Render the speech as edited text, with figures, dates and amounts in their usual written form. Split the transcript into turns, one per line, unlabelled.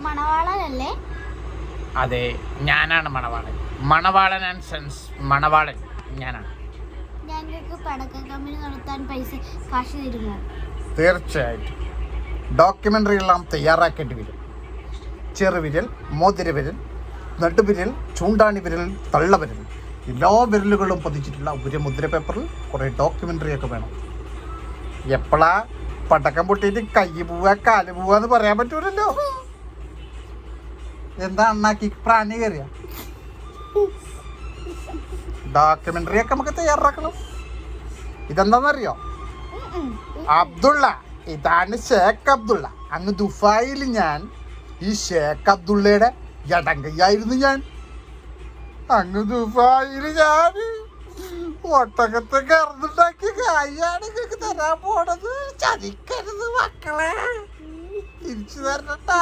മണവാളനല്ലേ?
അതെ, ഞാനാണ് മണവാളൻ. മണവാളൻ and sons മണവാളൻ ഞാനാണ്.
ഞങ്ങൾക്ക് പടക്ക കമ്പനി നടത്താൻ കാശ് തരുമോ?
തീർച്ചയായിട്ടും. ഡോക്യുമെൻ്ററി എല്ലാം തയ്യാറാക്കേണ്ടി വരും. ചെറുവിരൽ, മോതിരവിരൽ, നടുവിരൽ, ചൂണ്ടാണി വിരൽ, തള്ളവിരൽ, എല്ലാ വിരലുകളും പതിച്ചിട്ടുള്ള ഒരു മുദ്ര പേപ്പറിൽ കുറേ ഡോക്യുമെൻ്ററി ഒക്കെ വേണം. എപ്പോഴാ പടക്കം പൊട്ടിയിട്ട് കൈ പോവാ കാല് പോവാന്ന് പറയാൻ പറ്റൂലല്ലോ. എന്താ അണ്ണാക്കി പ്രാണി കയറിയ? ഡോക്യുമെൻ്ററി ഒക്കെ നമുക്ക് തയ്യാറാക്കണം. ഇതെന്താണെന്നറിയോ? അബ്ദുള്ള, ഇതാണ് ഷേഖ് അബ്ദുള്ള. അങ്ങ് ദുബായിൽ ഞാൻ ഈ ഷേഖ് അബ്ദുള്ളയുടെ ഇടങ്കയായിരുന്നു. ഞാൻ അങ്ങ് ദുബായിൽ ഞാൻ ഒട്ടകത്തെ കറന്നുണ്ടാക്കിയ കായാണ് നിങ്ങൾക്ക് തരാൻ പോണത്. ചതിക്കരുത് മക്കളെ, തിരിച്ചു തരണ്ടാ.